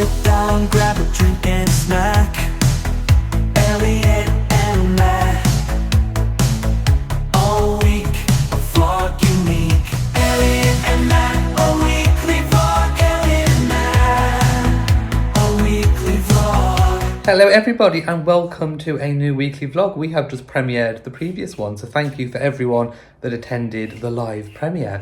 sit down, grab a drink and a snack. Elliot and Matt, all week, a vlog unique. Elliot and Matt, a weekly vlog. Elliot and Matt, a weekly vlog. Hello everybody and welcome to a new weekly vlog. We have just premiered the previous one, so thank you for everyone that attended the live premiere.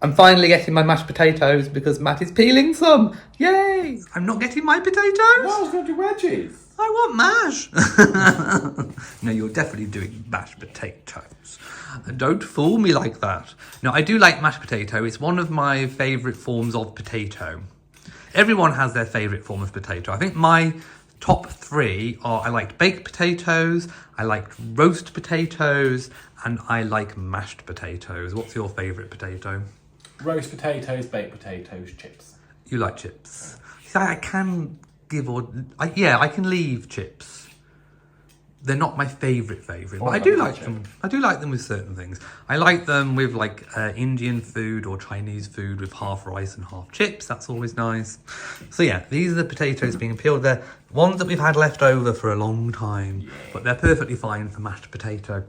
I'm finally getting my mashed potatoes because Matt is peeling some. Yay! I'm not getting my potatoes. No, I was going to do wedges. I want mash. No, you're definitely doing mashed potatoes. Don't fool me like that. No, I do like mashed potato. It's one of my favourite forms of potato. Everyone has their favourite form of potato. I think my top three are I liked baked potatoes, I liked roast potatoes, and I like mashed potatoes. What's your favourite potato? Roast potatoes, baked potatoes, chips. You like chips. See, I can give I can leave chips. They're not my favourite, but I do like them. I do like them with certain things. I like them with like Indian food or Chinese food with half rice and half chips. That's always nice. So yeah, these are the potatoes being peeled. They're ones that we've had left over for a long time, but they're perfectly fine for mashed potato.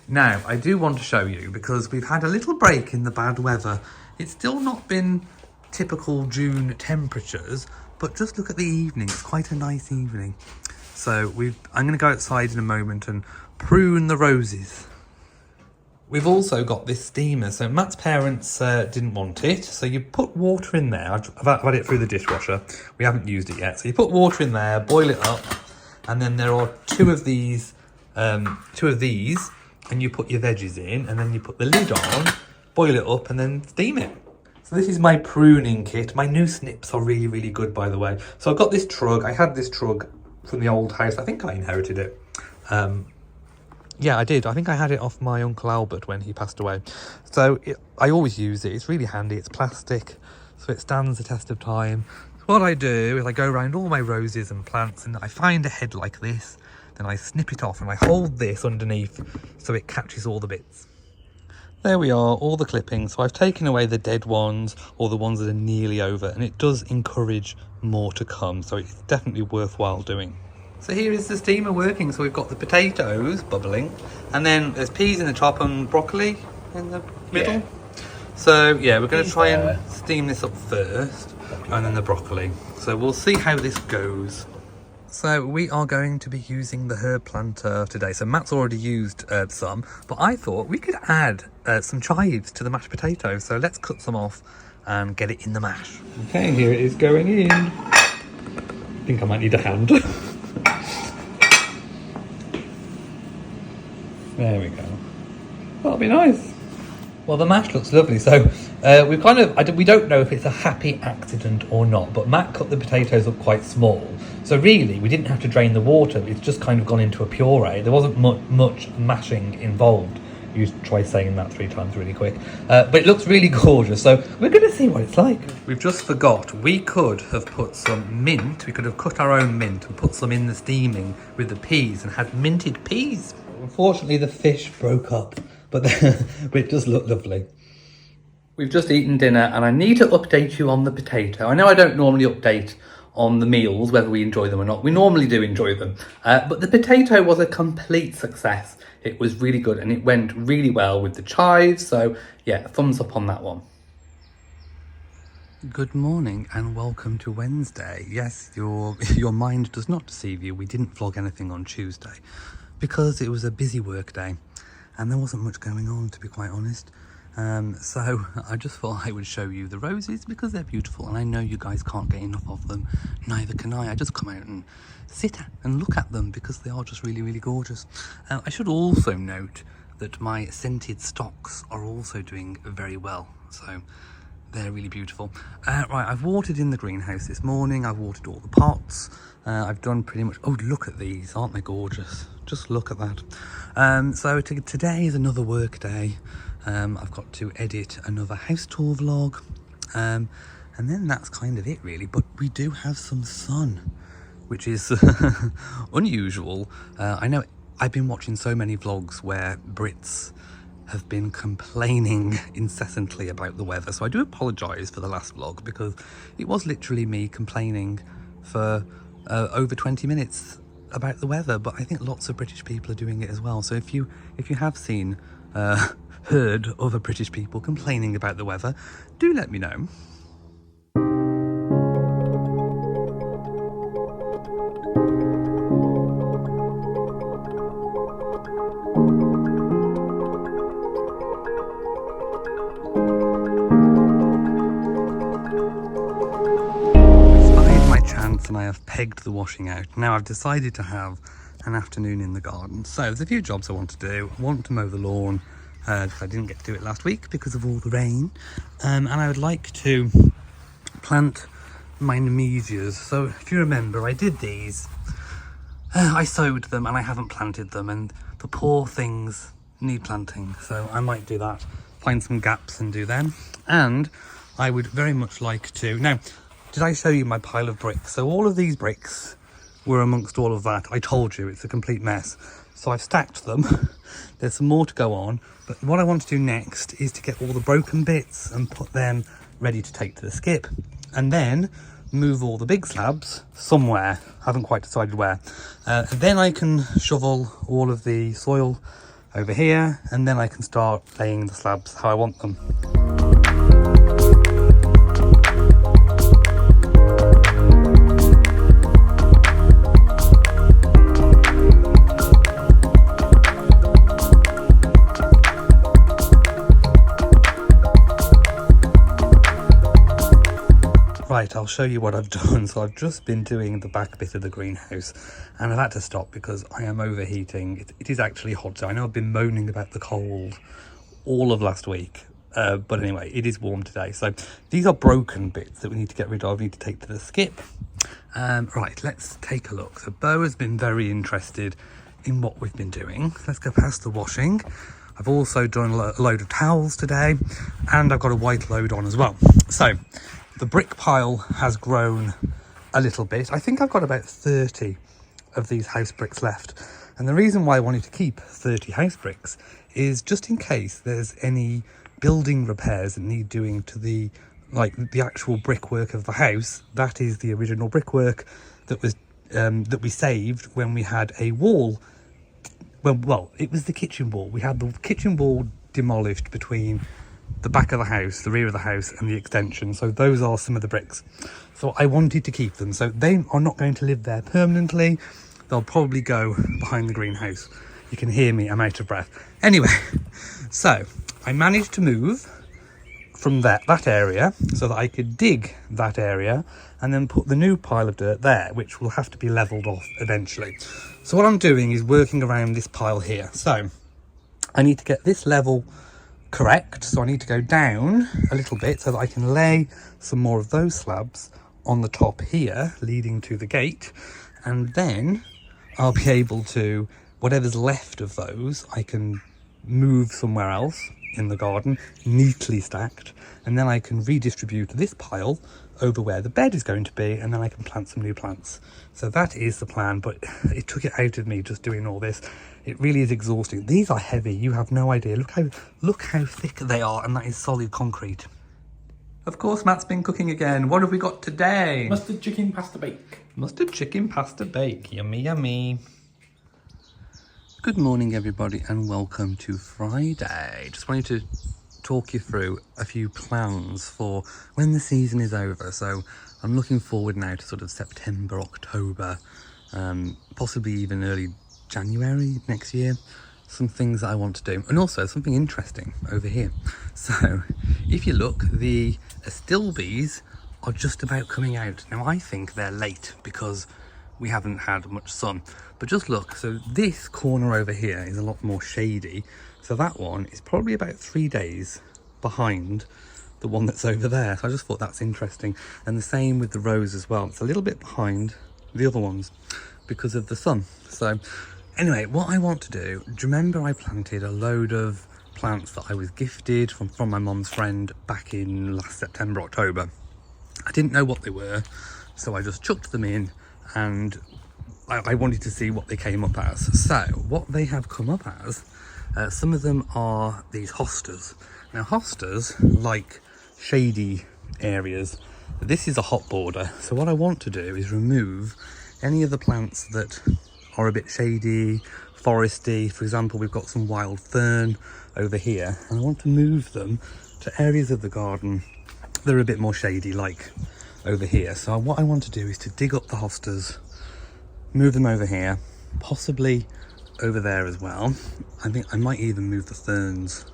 Now, I do want to show you because we've had a little break in the bad weather. It's still not been typical June temperatures, but just look at the evening. It's quite a nice evening. So I'm going to go outside in a moment and prune the roses. We've also got this steamer. So Matt's parents didn't want it. So you put water in there. I've had it through the dishwasher. We haven't used it yet. So you put water in there, boil it up. And then there are two of these, and you put your veggies in. And then you put the lid on, boil it up and then steam it. So this is my pruning kit. My new snips are really, really good, by the way. So I've got this trug. I had this trug from the old house. I think I inherited it. Yeah, I did. I think I had it off my Uncle Albert when he passed away. So I always use it. It's really handy. It's plastic, so it stands the test of time. So what I do is I go around all my roses and plants and I find a head like this. Then I snip it off and I hold this underneath so it catches all the bits. There we are, all the clippings. So I've taken away the dead ones or the ones that are nearly over, and it does encourage more to come. So it's definitely worthwhile doing. So here is the steamer working. So we've got the potatoes bubbling, and then there's peas in the top and broccoli in the middle. Yeah. So yeah, we're going to try and steam this up first, and then the broccoli. So we'll see how this goes. So we are going to be using the herb planter today. So Matt's already used some, but I thought we could add some chives to the mashed potatoes. So let's cut some off and get it in the mash. Okay, here it is going in. I think I might need a hand. There we go. That'll be nice. Well, the mash looks lovely. So we've we don't know if it's a happy accident or not, but Matt cut the potatoes up quite small. So really, we didn't have to drain the water. It's just kind of gone into a puree. There wasn't much mashing involved. You try saying that 3 times really quick. But it looks really gorgeous. So we're going to see what it's like. We've just forgot. We could have put some mint. We could have cut our own mint and put some in the steaming with the peas and had minted peas. Unfortunately, the fish broke up, but it does look lovely. We've just eaten dinner and I need to update you on the potato. I know I don't normally update on the meals, whether we enjoy them or not. We normally do enjoy them. But the potato was a complete success. It was really good and it went really well with the chives. So yeah, thumbs up on that one. Good morning and welcome to Wednesday. Yes, your mind does not deceive you. We didn't vlog anything on Tuesday because it was a busy work day and there wasn't much going on, to be quite honest. So I just thought I would show you the roses because they're beautiful and I know you guys can't get enough of them. Neither can I. I just come out and sit and look at them because they are just really, really gorgeous. I should also note that my scented stocks are also doing very well. So they're really beautiful. Right, I've watered in the greenhouse this morning. I've watered all the pots. I've done pretty much... Oh, look at these. Aren't they gorgeous? Just look at that. So today is another work day. I've got to edit another house tour vlog. And then that's kind of it, really. But we do have some sun, which is unusual. I know I've been watching so many vlogs where Brits have been complaining incessantly about the weather. So I do apologise for the last vlog, because it was literally me complaining for over 20 minutes about the weather. But I think lots of British people are doing it as well. So if you have seen, heard other British people complaining about the weather, do let me know. And I have pegged the washing out. Now I've decided to have an afternoon in the garden. So there's a few jobs I want to do. I want to mow the lawn. I didn't get to do it last week because of all the rain. And I would like to plant my nemesias. So if you remember, I did these. I sowed them and I haven't planted them, and the poor things need planting. So I might do that, find some gaps and do them. And I would very much like to... Now, did I show you my pile of bricks? So all of these bricks were amongst all of that. I told you, it's a complete mess. So I've stacked them. There's some more to go on. But what I want to do next is to get all the broken bits and put them ready to take to the skip. And then move all the big slabs somewhere. Haven't quite decided where. And then I can shovel all of the soil over here. And then I can start laying the slabs how I want them. Right, I'll show you what I've done. So I've just been doing the back bit of the greenhouse, and I've had to stop because I am overheating. It is actually hot. So I know I've been moaning about the cold all of last week, but anyway, it is warm today. So these are broken bits that we need to get rid of, need to take to the skip. Right, let's take a look. So Bo has been very interested in what we've been doing. Let's go past the washing. I've also done a load of towels today, and I've got a white load on as well. So the brick pile has grown a little bit. I think I've got about 30 of these house bricks left. And the reason why I wanted to keep 30 house bricks is just in case there's any building repairs that need doing to the actual brickwork of the house. That is the original brickwork that was that we saved when we had a wall. Well, it was the kitchen wall. We had the kitchen wall demolished between the back of the house, the rear of the house, and the extension. So those are some of the bricks. So I wanted to keep them. So they are not going to live there permanently. They'll probably go behind the greenhouse. You can hear me, I'm out of breath. Anyway, so I managed to move from that area so that I could dig that area and then put the new pile of dirt there, which will have to be leveled off eventually. So what I'm doing is working around this pile here. So I need to get this level correct, so I need to go down a little bit so that I can lay some more of those slabs on the top here leading to the gate, and then I'll be able to, whatever's left of those, I can move somewhere else in the garden, neatly stacked, and then I can redistribute this pile over where the bed is going to be, and then I can plant some new plants. So that is the plan, but it took it out of me just doing all this. It really is exhausting. These are heavy, you have no idea. Look how thick they are, and that is solid concrete. Of course, Matt's been cooking again. What have we got today? Mustard chicken pasta bake. Mustard chicken pasta bake. Yummy, yummy. Good morning, everybody, and welcome to Friday. Just wanted to talk you through a few plans for when the season is over. So I'm looking forward now to sort of September, October, possibly even early January next year. Some things that I want to do, and also something interesting over here. So if you look, the astilbes are just about coming out. Now I think they're late because we haven't had much sun, but just look. So this corner over here is a lot more shady, so that one is probably about 3 days behind the one that's over there. So I just thought that's interesting, and the same with the rose as well. It's a little bit behind the other ones because of the sun. So anyway, what I want to do you remember I planted a load of plants that I was gifted from my mum's friend back in last September, October? I didn't know what they were, so I just chucked them in, and I wanted to see what they came up as. So what they have come up as Some of them are these hostas. Now hostas like shady areas. This is a hot border, so what I want to do is remove any of the plants that are a bit shady, foresty. For example, we've got some wild fern over here, and I want to move them to areas of the garden that are a bit more shady, like over here. So what I want to do is to dig up the hostas, move them over here, possibly over there as well. I think I might even move the ferns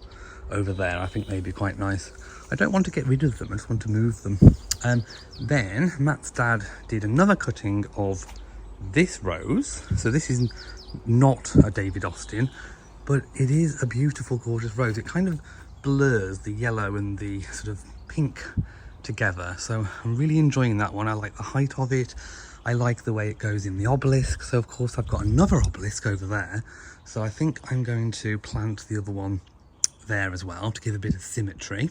over there. I think they'd be quite nice. I don't want to get rid of them, I just want to move them. Then Matt's dad did another cutting of this rose. So this is not a David Austin, but it is a beautiful, gorgeous rose. It kind of blurs the yellow and the sort of pink together. So I'm really enjoying that one. I like the height of it. I like the way it goes in the obelisk. So of course I've got another obelisk over there. So I think I'm going to plant the other one there as well to give a bit of symmetry.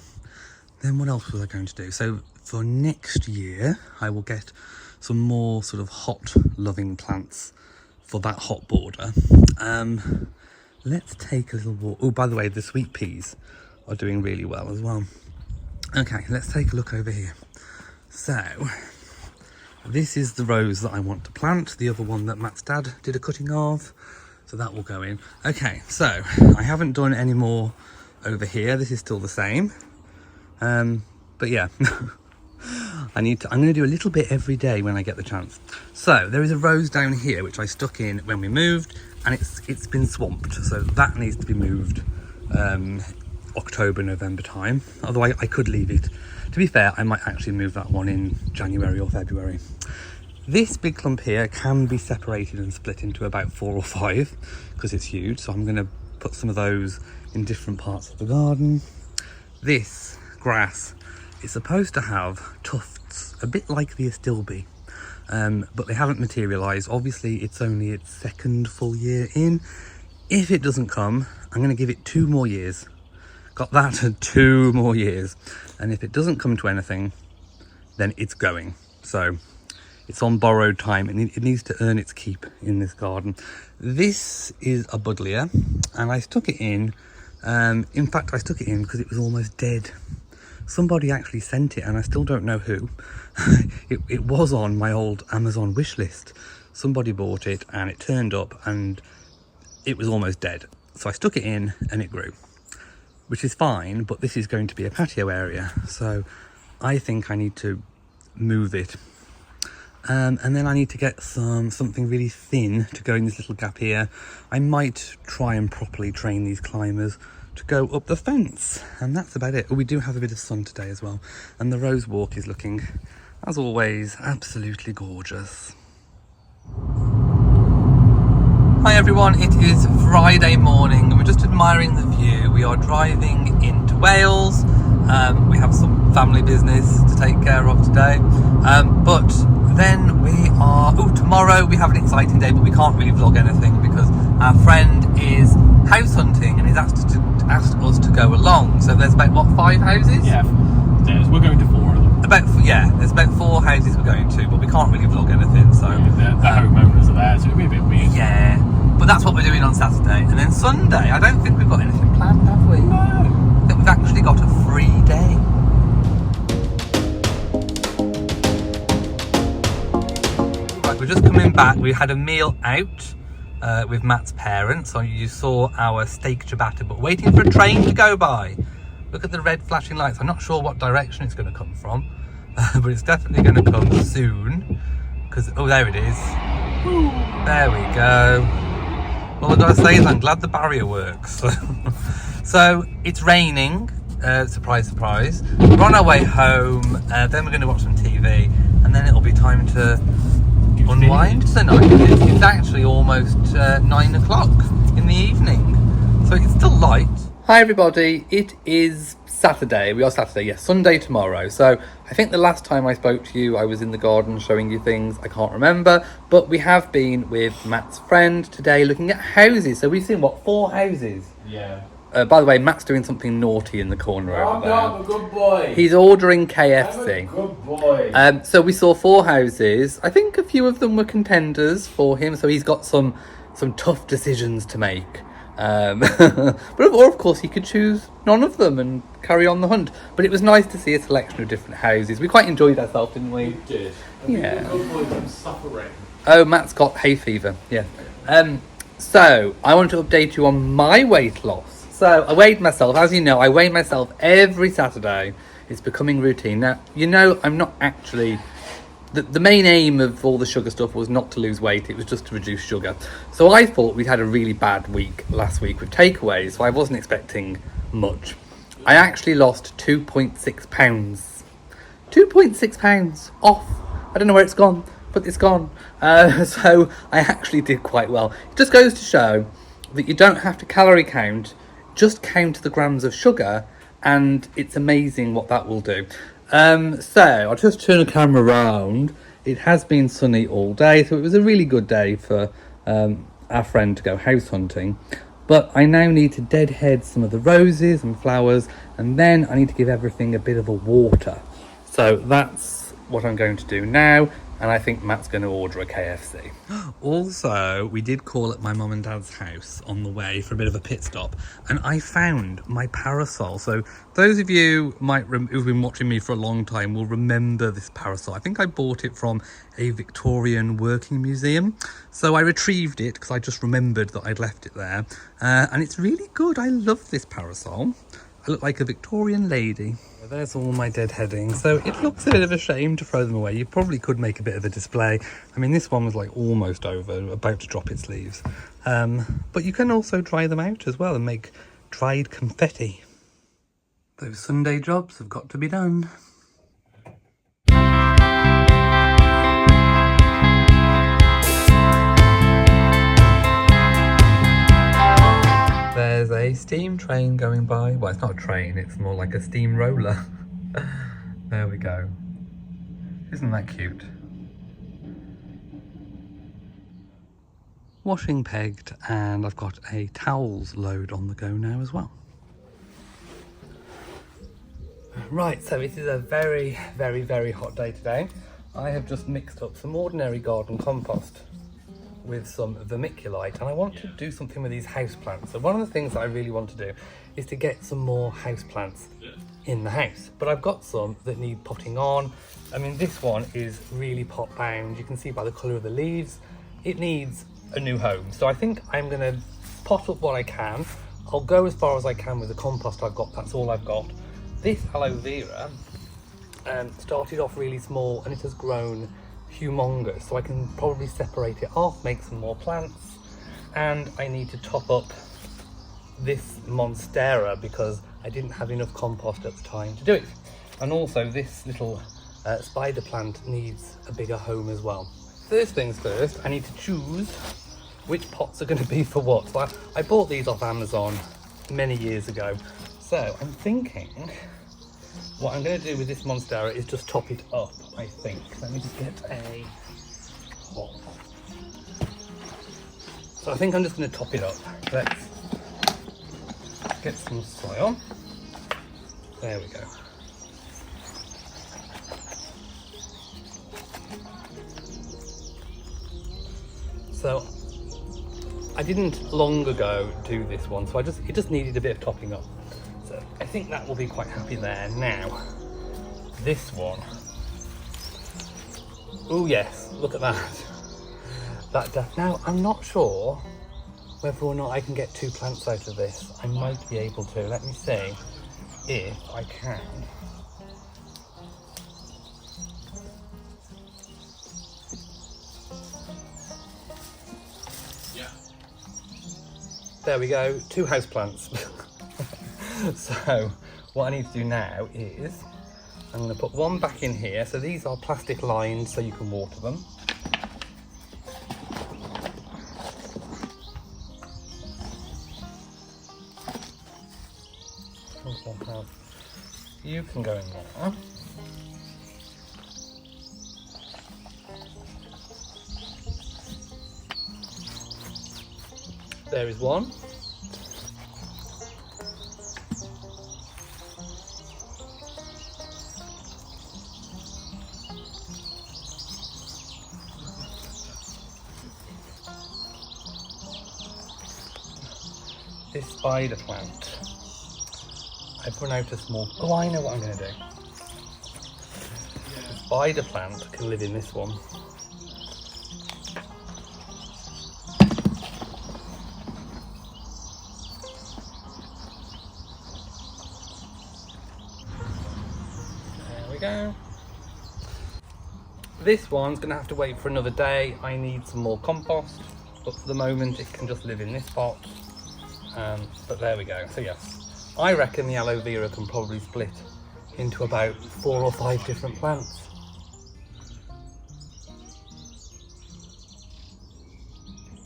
Then what else was I going to do? So for next year, I will get some more sort of hot loving plants for that hot border. Let's take a little walk. Oh, by the way, the sweet peas are doing really well as well. Okay, let's take a look over here. So this is the rose that I want to plant, the other one that Matt's dad did a cutting of. So that will go in. Okay, so I haven't done any more over here. This is still the same. But yeah, I'm going to do a little bit every day when I get the chance. So there is a rose down here which I stuck in when we moved, and it's been swamped, so that needs to be moved October, November time. Although I could leave it. To be fair, I might actually move that one in January or February. This big clump here can be separated and split into about 4 or 5 because it's huge, so I'm going to put some of those in different parts of the garden. This grass is supposed to have tufts, a bit like the astilbe, but they haven't materialised. Obviously, it's only its second full year in. If it doesn't come, I'm going to give it 2 more years. Got that, 2 more years. And if it doesn't come to anything, then it's going. So it's on borrowed time, and it needs to earn its keep in this garden. This is a buddleia, and I stuck it in. In fact, I stuck it in because it was almost dead. Somebody actually sent it, and I still don't know who. It was on my old Amazon wish list. Somebody bought it and it turned up and it was almost dead. So I stuck it in and it grew, which is fine, but this is going to be a patio area. So I think I need to move it. And then I need to get something really thin to go in this little gap here. I might try and properly train these climbers to go up the fence, and that's about it. We do have a bit of sun today as well, and the rose walk is looking, as always, absolutely gorgeous. Hi everyone, it is Friday morning and we're just admiring the view. We are driving into Wales. We have some family business to take care of today, but then we are, tomorrow we have an exciting day, but we can't really vlog anything because our friend is house hunting and he's asked us to go along. So there's about, what, 5 houses? Yeah, we're going to 4 of them. There's about 4 houses we're going to, but we can't really vlog anything, so... Yeah, the homeowners are there, so it'll be a bit weird. Yeah, but that's what we're doing on Saturday. And then Sunday, I don't think we've got anything planned, have we? No. I think we've actually got a free day. Right, we're just coming back. We had a meal out with Matt's parents. So you saw our steak ciabatta, but waiting for a train to go by. Look at the red flashing lights. I'm not sure what direction it's going to come from, but it's definitely going to come soon. Because, oh, there it is. There we go. Well, I've got to say is I'm glad the barrier works. So it's raining. Surprise, surprise. We're on our way home. Then we're going to watch some TV, and then it'll be time to unwind tonight. It's actually almost 9 o'clock in the evening, so it's still light. Hi everybody, it is Saturday. We are Saturday, yes, Sunday tomorrow. So I think the last time I spoke to you, I was in the garden showing you things. I can't remember, but we have been with Matt's friend today looking at houses. So we've seen, what, 4 houses? Yeah. By the way, Matt's doing something naughty in the corner over there. I'm a good boy. He's ordering KFC. I'm a good boy. So we saw 4 houses. I think a few of them were contenders for him, so he's got some tough decisions to make. Or of course he could choose none of them and carry on the hunt. But it was nice to see a selection of different houses. We quite enjoyed ourselves, didn't we? We did. Yeah. We could avoid them suffering. Oh, Matt's got hay fever. Yeah. So I want to update you on my weight loss. So I weighed myself. As you know, I weigh myself every Saturday. It's becoming routine. Now, you know, I'm not actually... The main aim of all the sugar stuff was not to lose weight. It was just to reduce sugar. So I thought we'd had a really bad week last week with takeaways. So I wasn't expecting much. I actually lost 2.6 pounds. 2.6 pounds off. I don't know where it's gone, but it's gone. So I actually did quite well. It just goes to show that you don't have to calorie count. Just count the grams of sugar and it's amazing what that will do. So I'll just turn the camera around. It has been sunny all day, so it was a really good day for our friend to go house hunting. But I now need to deadhead some of the roses and flowers, and then I need to give everything a bit of a water. So that's what I'm going to do now, and I think Matt's going to order a KFC. Also, we did call at my mum and dad's house on the way for a bit of a pit stop, and I found my parasol. So those of you who've been watching me for a long time will remember this parasol. I think I bought it from a Victorian working museum. So I retrieved it because I just remembered that I'd left it there. And it's really good. I love this parasol. I look like a Victorian lady. There's all my deadheading. So it looks a bit of a shame to throw them away. You probably could make a bit of a display. I mean, this one was like almost over, about to drop its leaves. But you can also dry them out as well and make dried confetti. Those Sunday jobs have got to be done. There's a steam train going by. Well, it's not a train, it's more like a steamroller. There we go. Isn't that cute? Washing pegged, and I've got a towels load on the go now as well. Right, so it is a very, very, very hot day today. I have just mixed up some ordinary garden compost with some vermiculite, and I want to do something with these houseplants. So one of the things that I really want to do is to get some more houseplants in the house, but I've got some that need potting on. I mean, this one is really pot bound. You can see by the colour of the leaves, it needs a new home. So I think I'm going to pot up what I can. I'll go as far as I can with the compost I've got. That's all I've got. This aloe vera started off really small and it has grown humongous, so I can probably separate it off, make some more plants. And I need to top up this monstera because I didn't have enough compost at the time to do it. And also this little spider plant needs a bigger home as well. First things first, I need to choose which pots are going to be for what. So I bought these off Amazon many years ago, so I'm thinking what I'm going to do with this monstera is just top it up, I think. Let me just get a pot. So I think I'm just going to top it up. Let's get some soil. There we go. So I didn't long ago do this one, so it just needed a bit of topping up. So I think that will be quite happy there. Now, this one. Oh yes, look at that. Now, I'm not sure whether or not I can get 2 plants out of this. I might be able to. Let me see if I can. Yeah. There we go, 2 houseplants. So what I need to do now is I'm going to put one back in here. So these are plastic lined so you can water them. Also have, you can go in there. There is one. this spider plant. I've run out of small... Oh, I know what I'm going to do. The spider plant can live in this one. There we go. This one's going to have to wait for another day. I need some more compost, but for the moment it can just live in this pot. But there we go. So yes, I reckon the aloe vera can probably split into about 4 or 5 different plants.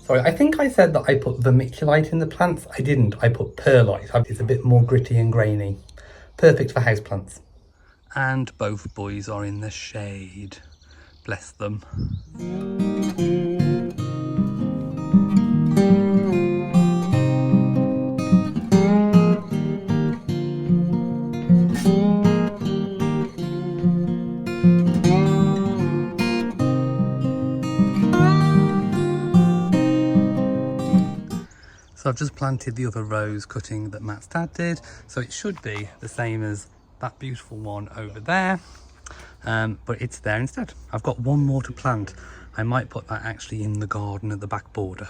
Sorry, I think I said that I put vermiculite in the plants. I didn't. I put perlite. It's a bit more gritty and grainy. Perfect for houseplants. And both boys are in the shade. Bless them. So I've just planted the other rose cutting that Matt's dad did. So it should be the same as that beautiful one over there. But it's there instead. I've got one more to plant. I might put that actually in the garden at the back border.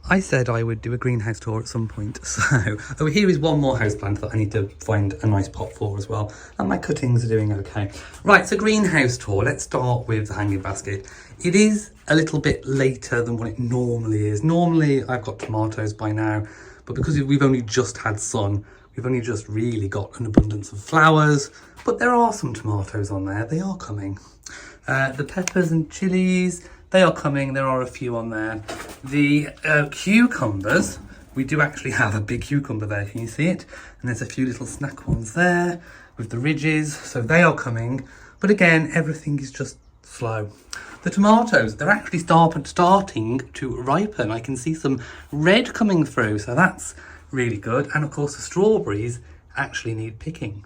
I said I would do a greenhouse tour at some point, so over here is one more houseplant that I need to find a nice pot for as well, and my cuttings are doing okay. Right, so greenhouse tour. Let's start with the hanging basket. It is a little bit later than what it normally is. Normally I've got tomatoes by now, but because we've only just had sun, we've only just really got an abundance of flowers, but there are some tomatoes on there. They are coming. The peppers and chilies, they are coming. There are a few on there. The cucumbers, we do actually have a big cucumber there. Can you see it? And there's a few little snack ones there with the ridges. So they are coming. But again, everything is just slow. The tomatoes, they're actually starting to ripen. I can see some red coming through. So that's really good. And of course, the strawberries actually need picking.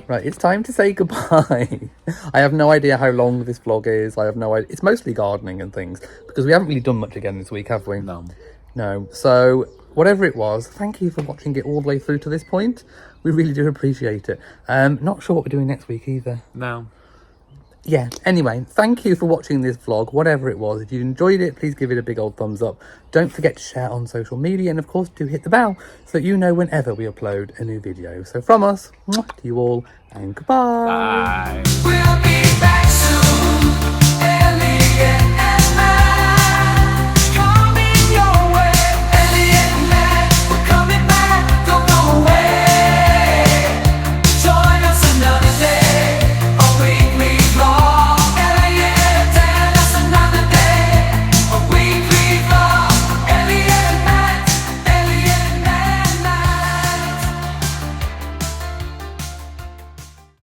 Right, it's time to say goodbye. I have no idea how long this vlog is. I have no idea. It's mostly gardening and things because we haven't really done much again this week, have we? No. No. So whatever it was, thank you for watching it all the way through to this point. We really do appreciate it. Not sure what we're doing next week either. No. Yeah, anyway, thank you for watching this vlog, whatever it was. If you enjoyed it, please give it a big old thumbs up. Don't forget to share on social media, and of course, do hit the bell so that you know whenever we upload a new video. So from us, mwah, to you all, and goodbye. Bye. We'll be back soon.